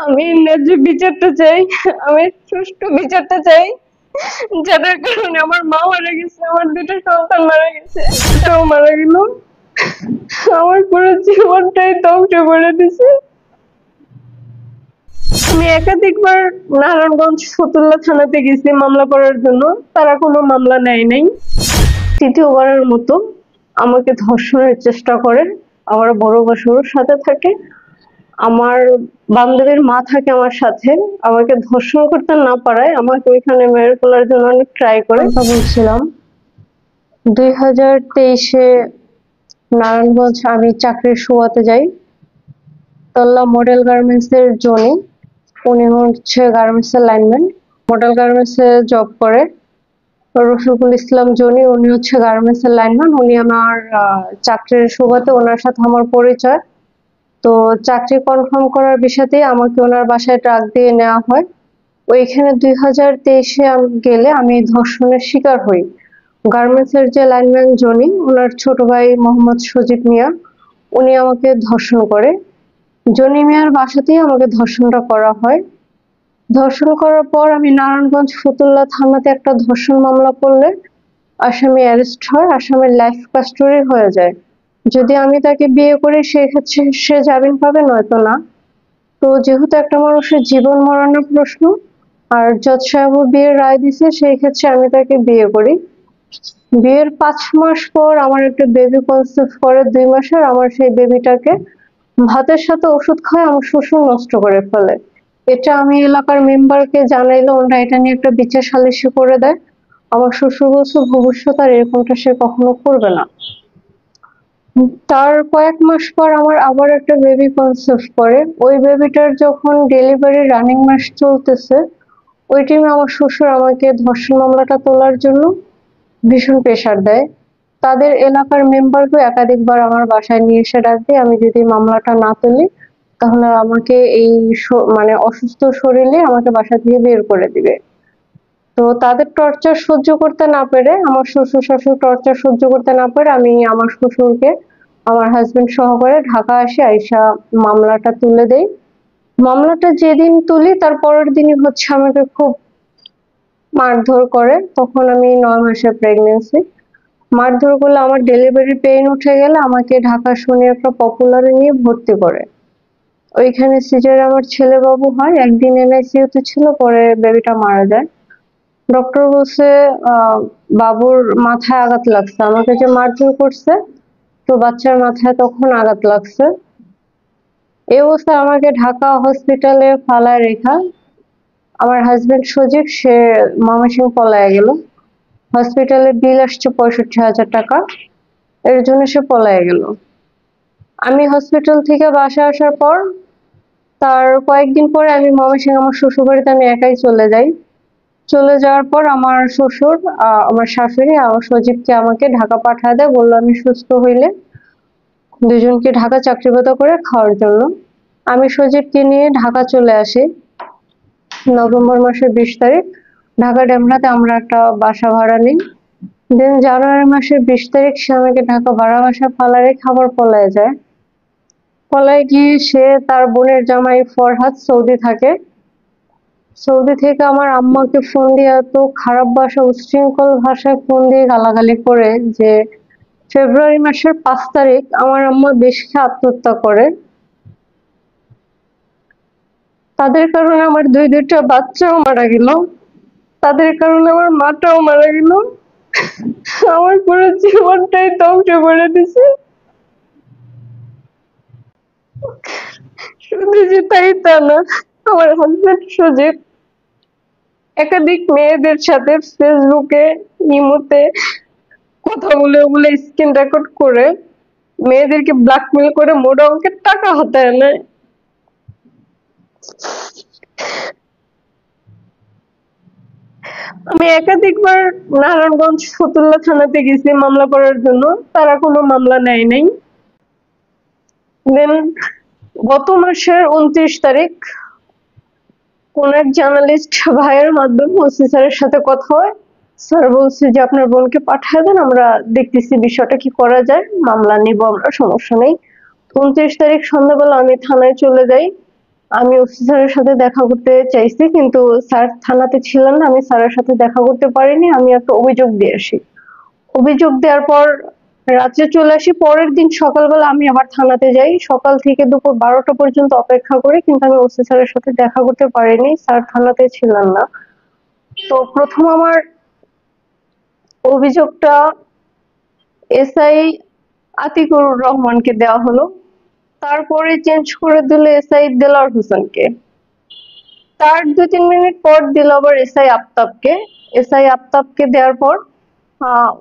আমি ন্যায্য বিচারটা চাই, আমি সুষ্ঠু বিচারটা চাই। যাদের কারণে আমার মা মারা গেছে, আমার দুটো সন্তান মারা গেছে, এটাও মারা গেল, আমার পুরো জীবনটাই ধ্বংস করে দিছে। আমি একাধিকবার নারায়ণগঞ্জ ফতুল্লা থানাতে গেছি মামলা করার জন্য, তারা কোনো মামলা নেয় নাই। তৃতীয়বারের মতো আমাকে ধর্ষণের চেষ্টা করে। আমার বড় বাসুর সাথে থাকে, আমার বান্ধবীর মা থাকে আমার সাথে। আমাকে ধর্ষণ করতে না পারায় আমাকে ওইখানে মেরে ফেলার জন্য অনেক ট্রাই করে। কথা বলছিলাম 2023-এ নারায়ণগঞ্জ আমি চাকরির সুবাদে যাই তল্লা মডেল গার্মেন্টস এর জনি। উনি হচ্ছে গার্মেন্টস এর লাইনম্যান, মডেল গার্মেন্টস এ জব করে। রফিকুল ইসলাম জনি, উনি হচ্ছে গার্মেন্টস এর লাইনম্যান। উনি আমার চাকরির সুবাদে, ওনার সাথে আমার পরিচয়। তো চাকরি কনফার্ম করার বিষয়তে আমাকে ওনার বাসায় ট্রাক দিয়ে নেওয়া হয়। ওইখানে 2023-এ গেলে আমি ধর্ষণের শিকার হই। গার্মেন্টস এর যে লাইনম্যান জনি, ওনার ছোট ভাই মোহাম্মদ সজিব মিয়া, উনি আমাকে ধর্ষণ করে। জনি মিয়ার বাসাতেই আমাকে ধর্ষণটা করা হয়। ধর্ষণ করার পর আমি নারায়ণগঞ্জ ফতুল্লা থানাতে একটা ধর্ষণ মামলা করলে আসামি অ্যারেস্ট হয়, আসামির লাইফ কাস্টডি হয়ে যায়। যদি আমি তাকে বিয়ে করি সেক্ষেত্রে সে জামিন পাবে, নয়তো না। তো যেহেতু একটা মানুষের জীবন মরণের প্রশ্ন, আর জজ সাহেবও বিয়ের রায় দিছে, সেই ক্ষেত্রে আমি তাকে বিয়ে করি। বিয়ের 5 মাস পর আমার একটা বেবি কনসিভ করে, 2 মাসের। আমার সেই বেবিটাকে ভাতের সাথে ওষুধ খায় আমার শ্বশুর নষ্ট করে ফেলে। এটা আমি এলাকার মেম্বারকে জানাইলে ওরা এটা নিয়ে একটা বিচার সালিসি করে দেয়। আমার শ্বশুর বলছে ভবিষ্যতে আর এরকমটা সে কখনো করবে না। তার কয়েক মাস পর আমার আবার একটা বেবি কনসিভ করে। ওই বেবিটার যখন ডেলিভারি রানিং মাস চলতেছে, ওই টাইমে আমার শ্বশুর আমাকে ধর্ষণ মামলাটা তোলার জন্য ভীষণ প্রেসার দেয়। তাদের এলাকার মেম্বারকে একাধিকবার আমার বাসায় নিয়ে এসে ডাকে, আমি যদি মামলাটা না তুলি তাহলে আমাকে এই মানে অসুস্থ শরীরে আমাকে বাসা থেকে বের করে দিবে। তো তাদের টর্চার সহ্য করতে না পেরে, আমার শ্বশুর শাশুড়ি টর্চার সহ্য করতে না পেরে, আমি আমার শ্বশুরকে আমার হাজবেন্ড সহকারে ঢাকা আসি, আইসা মামলাটা তুলে দেই। মামলাটা যেদিন তুলি তার পরের দিনই হচ্ছে আমাকে খুব মারধর করে। তখন আমি 9 মাসের প্রেগনেন্সি। মারধর করলে আমার ডেলিভারি পেইন উঠে গেলে আমাকে ঢাকা শনি একটা পপুলারে নিয়ে ভর্তি করে। ওইখানে সিজারে আমার ছেলে বাবু হয়। একদিন এনআইসিইউতে ছিল, পরে বেবিটা মারা যায়। ডক্টর বলছে বাবুর মাথায় আঘাত লাগছে। আমাকে যে মারধর করছে, তো বাচ্চার মাথায় তখন আঘাত লাগছে। এই অবস্থায় আমাকে ঢাকা হসপিটালে ফালায় রেখা আমার হাজবেন্ড সজীব, সে ময়মনসিংহ পলায় গেল। হসপিটালে বিল আসছে 65,000 টাকা, এর জন্য সে পলায় গেল। আমি হসপিটাল থেকে বাসা আসার পর তার কয়েকদিন পরে আমি ময়মনসিংহ আমার শ্বশুর বাড়িতে আমি একাই চলে যাই। চলে যাওয়ার পর আমার শ্বশুর, আমার শাশুড়ি আমার সজীবকে আমাকে ঢাকা পাঠায় দেয়, বললো আমি সুস্থ হইলে দুজনকে ঢাকা চাকরিবাদা করে খাওয়ার জন্য। আমি সজীবকে নিয়ে ঢাকা চলে আসি নভেম্বর মাসের 20 তারিখ। ঢাকা ডেমরাতে আমরা একটা বাসা ভাড়া নিই। দেন জানুয়ারি মাসের 20 তারিখ সে আমাকে ঢাকা ভাড়া বাসা ফালায় রেখে আবার পলায় যায়। পলায় গিয়ে সে তার বোনের জামাই ফরহাদ সৌদি থাকে। সৌদি থেকে আমার আম্মাকে ফোন দিয়ে এত খারাপ ভাষা, উচ্ছৃঙ্খল ভাষায় ফোন দিয়ে গালাগালি করে যে ফেব্রুয়ারি মাসের 5 তারিখ আমার আম্মা বিষ খেয়ে আত্মহত্যা করে। তাদের কারণে আমার দুইটা বাচ্চাও মারা গেল, তাদের কারণে আমার মাটাও মারা গেল, আমার পুরো জীবনটাই ধ্বংস করে দিছে। শুধু যে তাই তা না, আমার হাজবেন্ড সজীব একাধিক মেয়েদের সাথে ফেসবুকে, ইমোতে কথা বলে, ওগুলো স্ক্রিন রেকর্ড করে মেয়েদেরকে ব্ল্যাকমেল করে মোটা অঙ্কের টাকা হাতায় নেয়। আমি একাধিকবার নারায়ণগঞ্জ ফতুল্লা থানাতে গেছি মামলা করার জন্য, তারা কোনো মামলা নেয় নাই। দেন গত মাসের 29 তারিখ কোন এক জার্নালিস্ট ভাইয়ের মাধ্যমে ওসি স্যারের সাথে কথা হয়। স্যার বলছে যে আপনার বোনকে পাঠিয়ে দেন, আমরা দেখতেছি বিষয়টা কি করা যায়, মামলা নিব আমরা, সমস্যা নেই। 29 তারিখ সন্ধ্যাবেলা আমি থানায় চলে যাই। আমি ওসি স্যারের সাথে দেখা করতে চাইছি, কিন্তু স্যার থানাতে ছিলেন না, আমি স্যারের সাথে দেখা করতে পারিনি। আমি একটা অভিযোগ দিয়ে আসি। অভিযোগ দেওয়ার পর রাত্রে চলে আসি। পরের দিন সকালবেলা আমি আবার থানাতে যাই। সকাল থেকে দুপুর 12টা পর্যন্ত অপেক্ষা করি, কিন্তু আমি ওসি স্যারের সাথে দেখা করতে পারিনি, স্যার থানাতে ছিলেন না। তো প্রথম আমার অভিযোগটা এসআই আতিকুর রহমানকে দেওয়া হলো, তারপরে চেঞ্জ করে দিল এসআই দেলাওয়ার হোসেনকে। তার 2-3 মিনিট পর দিল আবার এসআই আফতাবকে। এসআই আফতাবকে দেওয়ার পর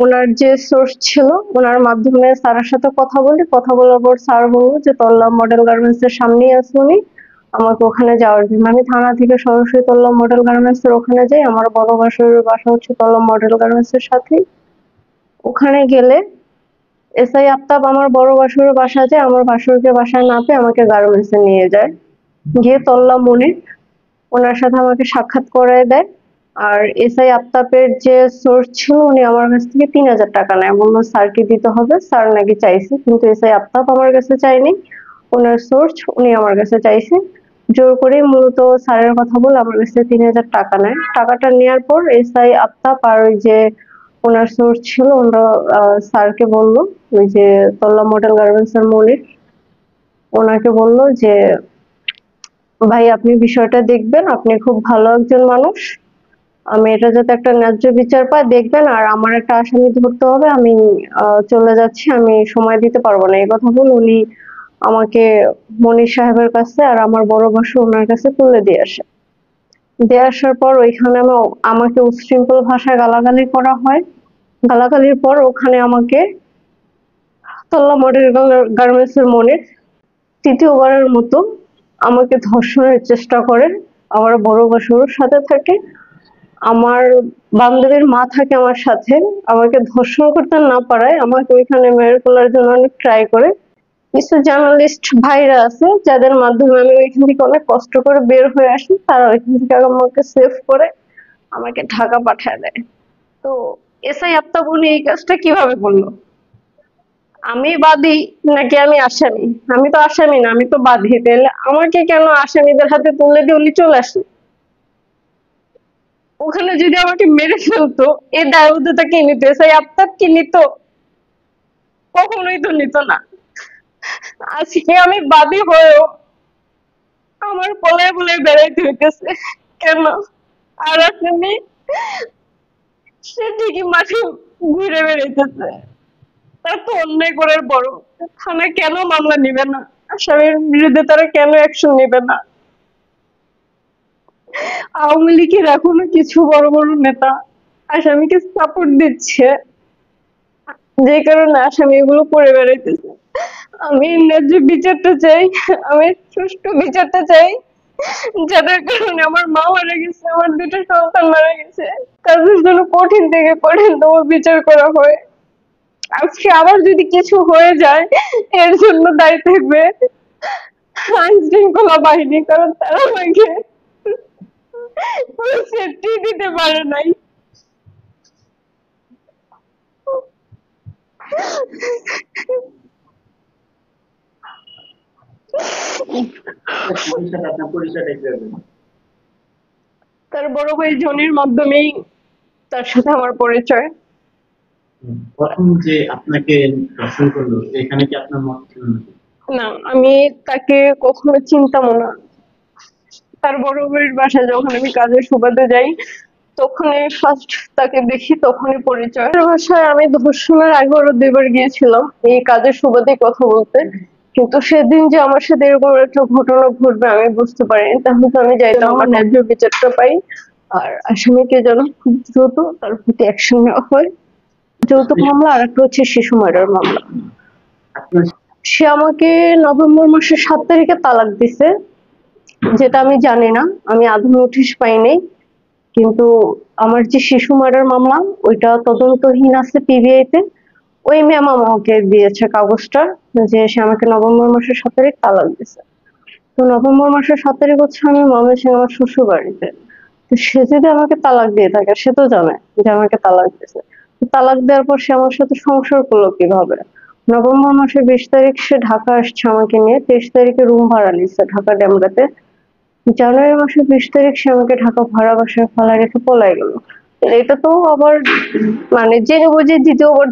ওনার যে সোর্স ছিল ওনার মাধ্যমে স্যারের সাথে কথা বলি। কথা বলার পর স্যার বললো যে তল্লা মডেল গার্মেন্টস এর সামনেই আছে উনি, আমাকে ওখানে যাওয়ার জন্য। আমি থানা থেকে সরাসরি তল্লা মডেল গার্মেন্টস এর ওখানে যাই। আমার বড় বাসা হচ্ছে তল্লা মডেল গার্মেন্টস এর সাথে। ওখানে গেলে এসআই আফতাব আমার বড় বাসুরের বাসা যায়, আমার বাসুরকে বাসায় না পেয়ে আমাকে গার্মেন্টস এ নিয়ে যায়। গিয়ে তল্লা মনির ওনার সাথে আমাকে সাক্ষাৎ করায় দেয়। আর এসআই আফতাবের যে সোর্স ছিল উনি আমার কাছ থেকে 3000 টাকা নেয়, বললো স্যারকে দিতে হবে, স্যার নাকি চাইছে, কিন্তু এসআই আফতাব আমার কাছে চাইনি, ওনার সোর্স উনি আমার কাছে চাইছে। জোর করে মূলত স্যারের কথা বলে আমার কাছে 3000 টাকা নেয়। টাকাটা নেওয়ার পর এসআই আফতাব আর ওই যে ওনার সোর্স ছিল ওনারা স্যারকে বললো, ওই যে তল্লা মডেল গার্মেন্টস এর মনির, ওনাকে বললো যে ভাই আপনি বিষয়টা দেখবেন, আপনি খুব ভালো একজন মানুষ, আমি এটা যাতে একটা ন্যায্য বিচার পাই দেখবেন, আর আমার একটা আসামি ধরতে হবে, আমি চলে যাচ্ছি, আমি সময় দিতে পারবো না। এই কথা বলে উনি আমাকে মনির সাহেবের কাছে আর আমার বড় বাসু ওনার কাছে তুলে দিয়ে আসে। দিয়ে আসার পর ওইখানে আমাকে উচ্ছৃঙ্খল ভাষায় গালাগালি করা হয়। গালাগালির পর ওখানে আমাকে তল্লা মডেল গার্মেন্টস এর মনির তৃতীয়বারের মতো আমাকে ধর্ষণের চেষ্টা করে। আমার বড় বাসুর সাথে থাকে, আমার বান্ধবীর মা থাকে আমার সাথে। আমাকে ধর্ষণ করতে না পারায় আমাকে ওইখানে মেরে ফেলার জন্য অনেক ট্রাই করে। কিছু জার্নালিস্ট ভাইরা আছে যাদের মাধ্যমে আমি ওইখান থেকে অনেক কষ্ট করে বের হয়ে আসি, তারা ওইখান থেকে আমাকে সেভ করে আমাকে ঢাকা পাঠায় দেয়। তো এসআই আফতাব উনি এই কাজটা কিভাবে করলো? আমি বাদী নাকি আমি আসামি? আমি তো আসামি না, আমি তো বাদী। তাহলে আমাকে কেন আসামিদের হাতে তুলে দিয়ে উনি চলে আসলো? ওখানে যদি আমাকে মেরে ফেলতো এই দায়বদ্ধতা কে নিত? এসআই আফতাব কি নিত? কখনোই তো নিত না। আজকে আমি বাদী হয়েও আমার পলায় পলায় বেড়াইতে হইতেছে কেন? আর আসামি সে ঠিকই মাঠে ঘুরে বেড়াইতেছে। তার তো অন্যায় করার বড়, থানা কেন মামলা নিবে না? আসামির বিরুদ্ধে তারা কেন অ্যাকশন নিবে না? আওয়ামী লীগের এখনো কিছু বড় বড় নেতা আসামিকে সাপোর্ট দিচ্ছে, যে কারণে আসামি এগুলো করে বেড়াইতেছে। আমি ন্যায্য বিচারটা চাই, আমি সুষ্ঠু বিচারটা চাই, যাদের কারণে আমার মা মারা গেছে, আমার দুটো সন্তান মারা গেছে, তাদের জন্য কঠিন থেকে কঠিনতম বিচার করা হয়। আজকে আবার যদি কিছু হয়ে যায় এর জন্য দায়ী থাকবে আইন শৃঙ্খলা বাহিনী, কারণ তারা আমাকে সেফটি দিতে পারে নাই। তার বড় ভাই জনির মাধ্যমেই তার সাথে আমার পরিচয়। প্রথম যে আপনাকে ধর্ষণ করলো এখানে কি আপনার মত ছিল নাকি? না, আমি তাকে কখনো চিনতামও না। তার বড় ভাইয়ের বাসায় যখন আমি কাজের সুবাদে যাই তখনই ফার্স্ট তাকে দেখি, তখনই পরিচয়। তার বাসায় আমি ধর্ষণের আগে আরো 2বার গিয়েছিলাম এই কাজের সুবাদে কথা বলতে, কিন্তু সেদিন যে আমার সাথে এরকম একটা ঘটনা ঘটবে আমি বুঝতে পারিনি। তাহলে তো আমি যাইতাম আমার ন্যায্য বিচারটা পাই, আর আসামিকে যেন খুব দ্রুত তার প্রতি অ্যাকশন নেওয়া হয়। যৌতুক মামলা আর একটা হচ্ছে শিশু মার্ডার মামলা। আপনার সে আমাকে নভেম্বর মাসের 7 তারিখে তালাক দিছে, যেটা আমি জানি না, আমি আধা নোটিশ পাইনি। কিন্তু আমার যে শিশু মার্ডার মামলা ওইটা তদন্তহীন আছে পিবিআই তে, ওই ম্যাম আমাকে দিয়েছে কাগজটা যে সে আমাকে নভেম্বর মাসের 7 তারিখ তালাক দিছে। তো নভেম্বর মাসের 7 তারিখ হচ্ছে আমি ময়মনসিংহ আমার শ্বশুর বাড়িতে। তো সে যদি আমাকে তালাক দিয়ে থাকে সে তো জানে যে আমাকে তালাক দিয়েছে। তালাক দেওয়ার পর সে আমার সাথে সংসার করলো কিভাবে? নভেম্বর মাসের 20 তারিখ সে ঢাকা আসছে আমাকে নিয়ে, 23 তারিখে রুম ভাড়া নিচ্ছে ঢাকা ডেমরাতে। জানুয়ারি মাসের 20 তারিখ সে আমাকে ঢাকা ভাড়া বাসায় ফেলা রেখে পলাই গেল। এটা তো আবার মানে জেনে বুঝে দ্বিতীয়বার